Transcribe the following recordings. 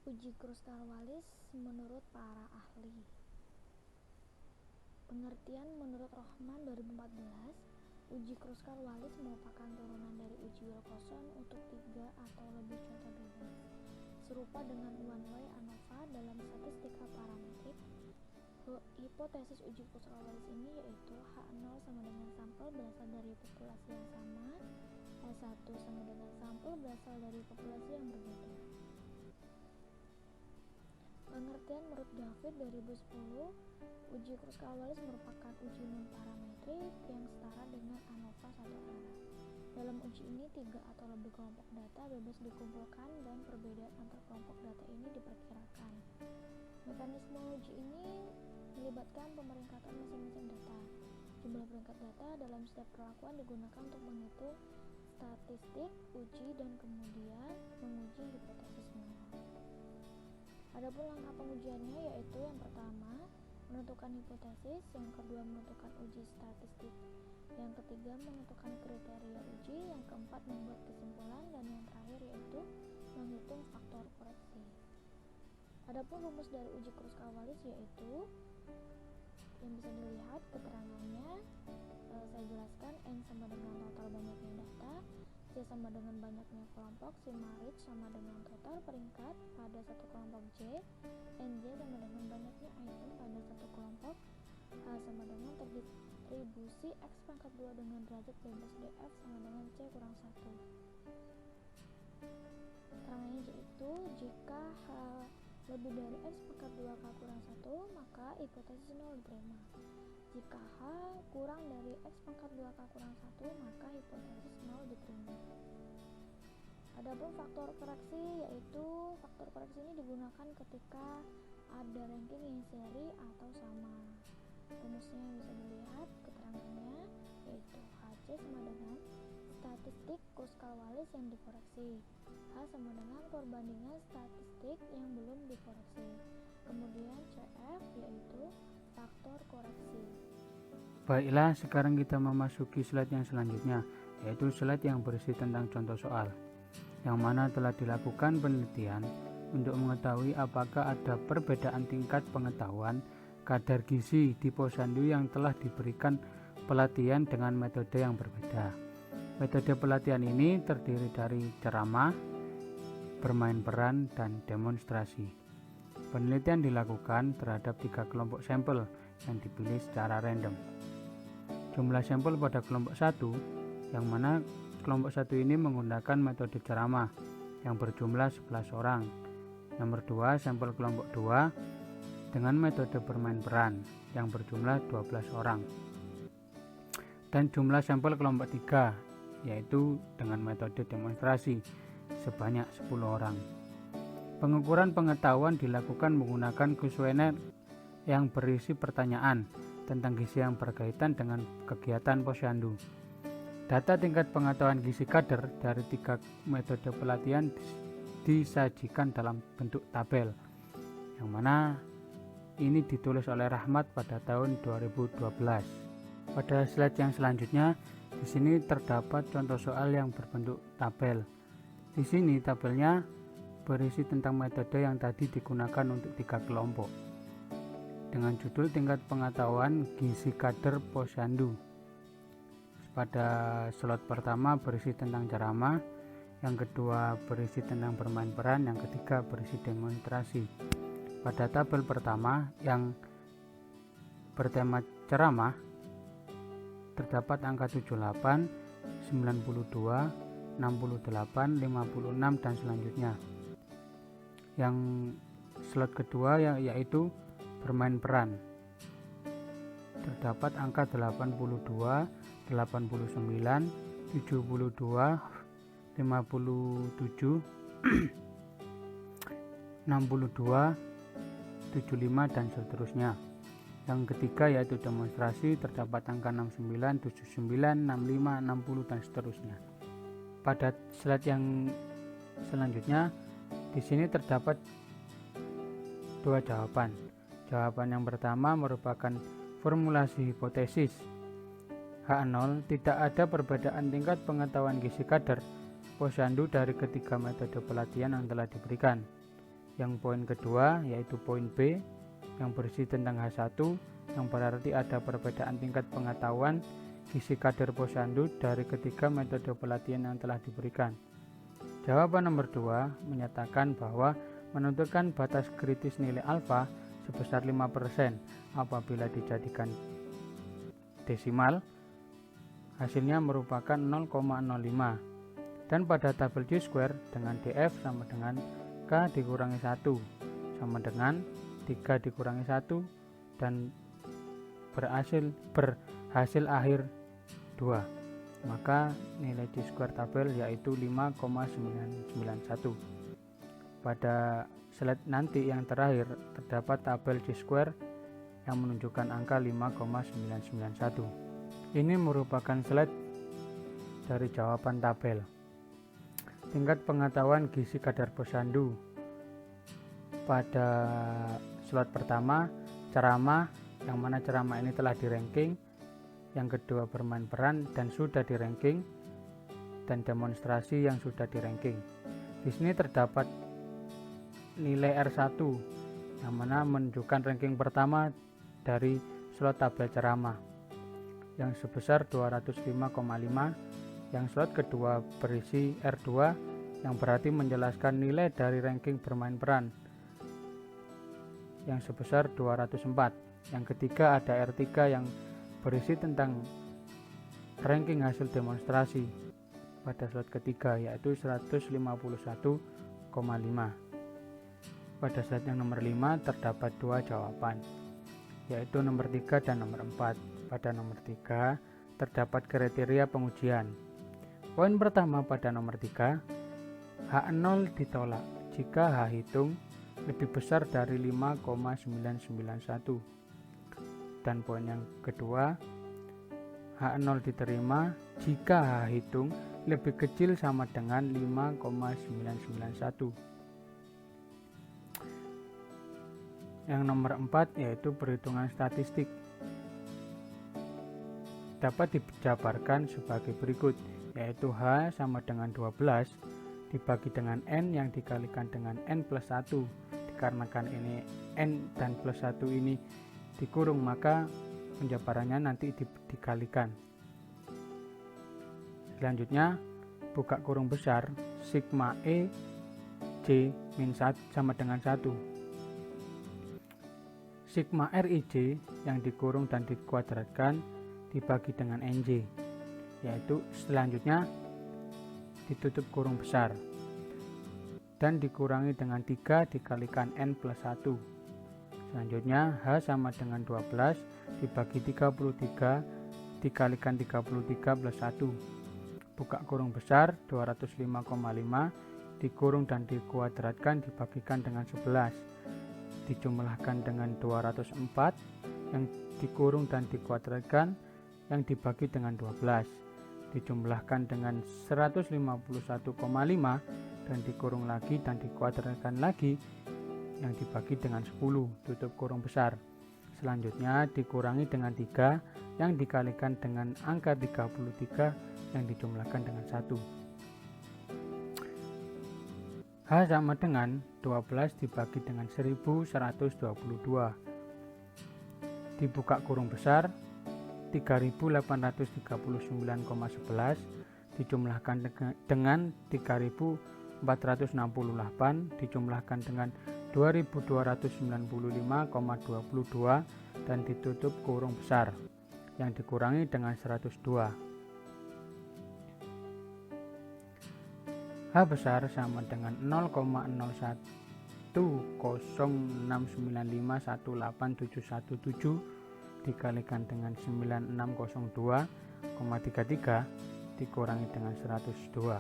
Uji Kruskal-Wallis menurut para ahli. Pengertian menurut Rohman 2014, uji Kruskal-Wallis merupakan turunan dari uji Wilcoxon untuk 3 atau lebih contoh bebas. Serupa dengan one-way ANOVA dalam statistika parametrik, hipotesis uji Kruskal-Wallis ini yaitu H0 sama dengan sampel berasal dari populasi yang sama, H1 sama dengan sampel berasal dari populasi yang berbeda. Pengertian menurut David 2010, uji Kruskal-Wallis merupakan uji non-parametrik yang setara dengan ANOVA satu arah. Dalam uji ini 3 atau lebih kelompok data bebas dikumpulkan dan perbedaan antar kelompok data ini diperkirakan. Mekanisme uji ini melibatkan pemeringkatan masing-masing data. Jumlah peringkat data dalam setiap perlakuan digunakan untuk menghitung statistik uji dan kemudian menguji hipotesis nol. Adapun langkah pengujiannya yaitu yang pertama menentukan hipotesis, yang kedua menentukan uji statistik, yang ketiga menentukan kriteria uji, yang keempat membuat kesimpulan, dan yang terakhir yaitu menghitung faktor koreksi. Adapun rumus dari uji Kruskal-Wallis yaitu yang bisa dilihat keterangannya, saya jelaskan. N sama dengan total banyaknya data, C sama dengan banyaknya kelompok, Simarit sama dengan total peringkat pada satu kelompok J, NJ sama dengan banyaknya item pada satu kelompok, H sama dengan terdistribusi X pangkat 2 dengan derajat bebas DF sama dengan C kurang 1. Keterangannya yaitu jika H lebih dari X pangkat 2 K kurang 1, maka hipotesis 0 diterima. Jika H kurang dari X pangkat 2 K kurang 1, maka hipotesis 0 diterima. Adapun faktor koreksi yaitu faktor koreksi ini digunakan ketika ada ranking yang seri atau sama. Rumusnya bisa dilihat keterangannya yaitu HC sama dengan statistik Kruskal-Wallis yang dikoreksi, H sama dengan perbandingan statistik yang belum dikoreksi, kemudian CF yaitu faktor koreksi. Baiklah, sekarang kita memasuki slide yang selanjutnya, yaitu slide yang berisi tentang contoh soal, yang mana telah dilakukan penelitian untuk mengetahui apakah ada perbedaan tingkat pengetahuan kadar gizi di posyandu yang telah diberikan pelatihan dengan metode yang berbeda. Metode pelatihan ini terdiri dari ceramah, bermain peran, dan demonstrasi. Penelitian dilakukan terhadap 3 kelompok sampel yang dipilih secara random. Jumlah sampel pada kelompok 1, yang mana kelompok 1 ini menggunakan metode ceramah yang berjumlah 11 orang. Nomor 2, sampel kelompok 2 dengan metode bermain peran yang berjumlah 12 orang. Dan jumlah sampel kelompok 3 yaitu dengan metode demonstrasi sebanyak 10 orang. Pengukuran pengetahuan dilakukan menggunakan kuesioner yang berisi pertanyaan tentang gizi yang berkaitan dengan kegiatan posyandu. Data tingkat pengetahuan gizi kader dari 3 metode pelatihan disajikan dalam bentuk tabel, yang mana ini ditulis oleh Rahmat pada tahun 2012. Pada slide yang selanjutnya, di sini terdapat contoh soal yang berbentuk tabel. Di sini tabelnya berisi tentang metode yang tadi digunakan untuk 3 kelompok, dengan judul tingkat pengetahuan gizi kader posyandu. Pada slot pertama berisi tentang ceramah, yang kedua berisi tentang bermain peran, yang ketiga berisi demonstrasi. Pada tabel pertama yang bertema ceramah terdapat angka 78, 92, 68, 56 dan selanjutnya. Yang slot kedua yaitu bermain peran terdapat angka 82, 89, 72, 57, 62, 75 dan seterusnya. Yang ketiga yaitu demonstrasi terdapat angka 69, 79, 65, 60 dan seterusnya. Pada slide yang selanjutnya di sini terdapat 2 jawaban. Jawaban yang pertama merupakan formulasi hipotesis. H0, tidak ada perbedaan tingkat pengetahuan gizi kader posyandu dari ketiga metode pelatihan yang telah diberikan. Yang poin kedua yaitu poin B yang berisi tentang H1, yang berarti ada perbedaan tingkat pengetahuan gizi kadar posyandu dari ketiga metode pelatihan yang telah diberikan. Jawaban nomor 2 menyatakan bahwa menentukan batas kritis nilai alfa sebesar 5% apabila dijadikan desimal, hasilnya merupakan 0,05, dan pada tabel Q-square dengan DF sama dengan K dikurangi 1 sama dengan 3 dikurangi 1 dan berhasil akhir 2, maka nilai Q-square tabel yaitu 5,991. Pada slide nanti yang terakhir terdapat tabel Q-square yang menunjukkan angka 5,991. Ini merupakan slide dari jawaban tabel. Tingkat pengetahuan gizi kadar posyandu. Pada slot pertama, ceramah, yang mana ceramah ini telah di-ranking. Yang kedua, bermain peran dan sudah di-ranking, dan demonstrasi yang sudah di-ranking. Di sini terdapat nilai R1 yang mana menunjukkan ranking pertama dari slot tabel ceramah yang sebesar 205,5, yang slot kedua berisi R2 yang berarti menjelaskan nilai dari ranking bermain peran yang sebesar 204. Yang ketiga ada R3 yang berisi tentang ranking hasil demonstrasi pada slot ketiga yaitu 151,5. Pada slide yang nomor 5 terdapat dua jawaban, yaitu nomor 3 dan nomor 4. Pada nomor 3 terdapat kriteria pengujian. Poin pertama pada nomor 3, H0 ditolak jika H hitung lebih besar dari 5,991. Dan poin yang kedua, H0 diterima jika H hitung lebih kecil sama dengan 5,991. Yang nomor 4 yaitu perhitungan statistik. Dapat dijabarkan sebagai berikut, yaitu H sama dengan 12 dibagi dengan N yang dikalikan dengan N plus 1. Dikarenakan ini N dan plus 1 ini dikurung, maka penjabarannya nanti dikalikan. Selanjutnya, buka kurung besar, sigma E J min 1 sama dengan 1. Sigma Rij yang dikurung dan dikuadratkan dibagi dengan Nj, yaitu selanjutnya ditutup kurung besar dan dikurangi dengan 3 dikalikan N plus 1. Selanjutnya H sama dengan 12 dibagi 33 dikalikan 33 plus 1. Buka kurung besar 205,5 dikurung dan dikuadratkan dibagikan dengan 11. Dijumlahkan dengan 204 yang dikurung dan dikuadratkan yang dibagi dengan 12, dijumlahkan dengan 151,5 dan dikurung lagi dan dikuadratkan lagi yang dibagi dengan 10, tutup kurung besar. Selanjutnya dikurangi dengan 3 yang dikalikan dengan angka 33 yang dijumlahkan dengan 1. H sama dengan 12 dibagi dengan 1122. Dibuka kurung besar 3839,11 dijumlahkan dengan 3468 dijumlahkan dengan 2295,22 dan ditutup kurung besar yang dikurangi dengan 102. H besar sama dengan 0,010695181717 dikalikan dengan 9602,33 dikurangi dengan 102.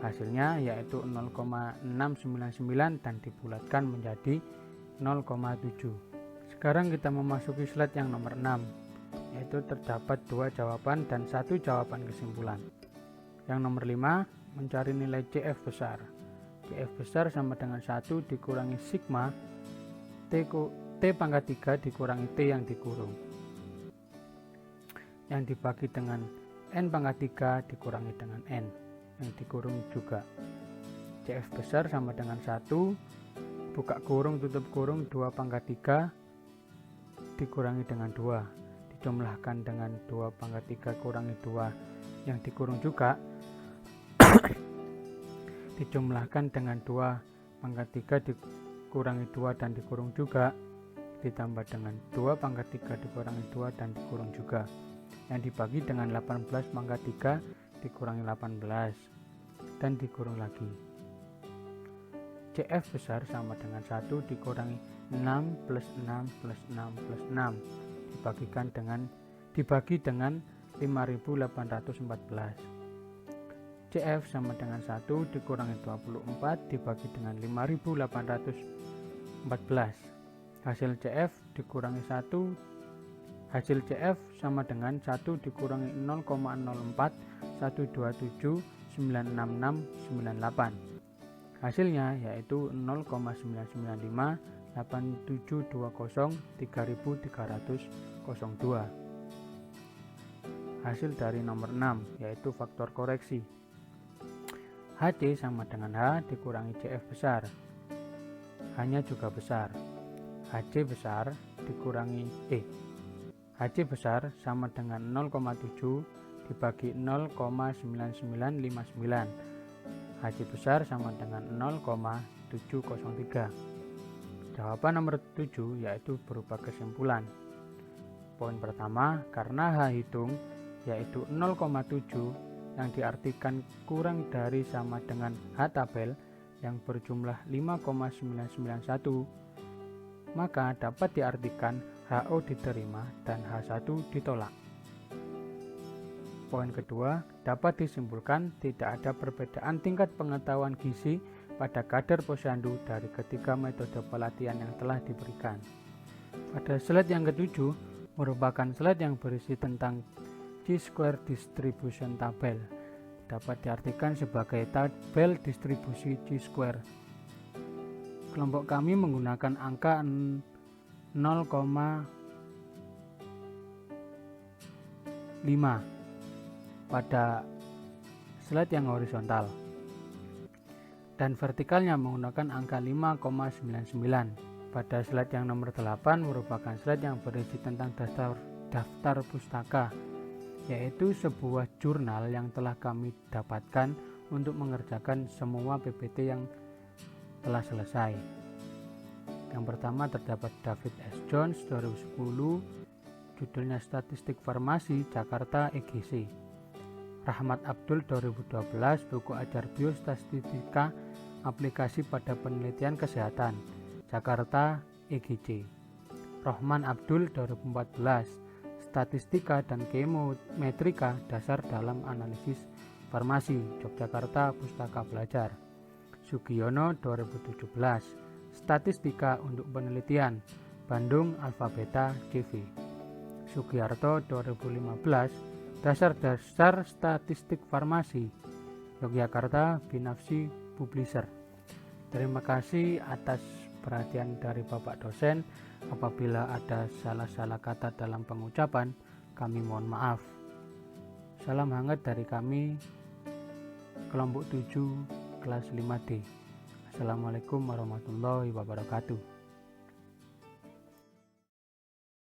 Hasilnya yaitu 0,699 dan dibulatkan menjadi 0,7. Sekarang kita memasuki slide yang nomor 6, yaitu terdapat dua jawaban dan satu jawaban kesimpulan. Yang nomor 5, mencari nilai CF besar. CF besar sama dengan 1 dikurangi sigma T pangkat 3 dikurangi T yang dikurung, yang dibagi dengan N pangkat 3 dikurangi dengan N yang dikurung juga. CF besar sama dengan 1 buka kurung tutup kurung 2 pangkat 3 dikurangi dengan 2 dijumlahkan dengan 2 pangkat 3 kurangi 2 yang dikurung juga dijumlahkan dengan 2 pangkat 3 dikurangi 2 dan dikurung juga ditambah dengan 2 pangkat 3 dikurangi 2 dan dikurung juga yang dibagi dengan 18 pangkat 3 dikurangi 18 dan dikurung lagi. CF besar sama dengan 1 dikurangi 6 plus 6 plus 6 plus 6 dibagi dengan 5814. CF sama dengan 1 dikurangi 24 dibagi dengan 5814. Hasil CF dikurangi 1. Hasil CF sama dengan 1 dikurangi 0,04 127 966 98. Hasilnya yaitu 0,995 8720 3302. Hasil dari nomor 6 yaitu faktor koreksi. HC sama dengan H dikurangi CF besar. H-nya juga besar. HC besar dikurangi HC besar sama dengan 0,7 dibagi 0,9959. HC besar sama dengan 0,703. Jawaban nomor 7 yaitu berupa kesimpulan. Poin pertama, karena H hitung yaitu 0,7 yang diartikan kurang dari sama dengan H tabel yang berjumlah 5,991, maka dapat diartikan HO diterima dan H1 ditolak. Poin kedua, dapat disimpulkan tidak ada perbedaan tingkat pengetahuan gizi pada kadar posyandu dari ketiga metode pelatihan yang telah diberikan. Pada slide yang ketujuh merupakan slide yang berisi tentang chi-square distribution tabel. Dapat diartikan sebagai tabel distribusi chi-square. Kelompok kami menggunakan angka 0,5 pada slide yang horizontal dan vertikalnya menggunakan angka 5,99. Pada slide yang nomor 8 merupakan slide yang berisi tentang daftar pustaka, yaitu sebuah jurnal yang telah kami dapatkan untuk mengerjakan semua PPT yang telah selesai. Yang pertama terdapat David S. Jones 2010, judulnya Statistik Farmasi Jakarta EGC. Rahmat Abdul 2012, buku ajar biostatistika aplikasi pada penelitian kesehatan Jakarta EGC. Rohman Abdul 2014, Statistika dan Geometrika Dasar dalam Analisis Farmasi Yogyakarta Pustaka Belajar. Sugiono 2017, Statistika untuk Penelitian Bandung Alfabeta CV. Sugiarto 2015, Dasar-dasar Statistik Farmasi Yogyakarta Binafsi Publisher. Terima kasih atas perhatian dari Bapak dosen. Apabila ada salah-salah kata dalam pengucapan, kami mohon maaf. Salam hangat dari kami, kelompok 7 kelas 5D. Assalamualaikum warahmatullahi wabarakatuh.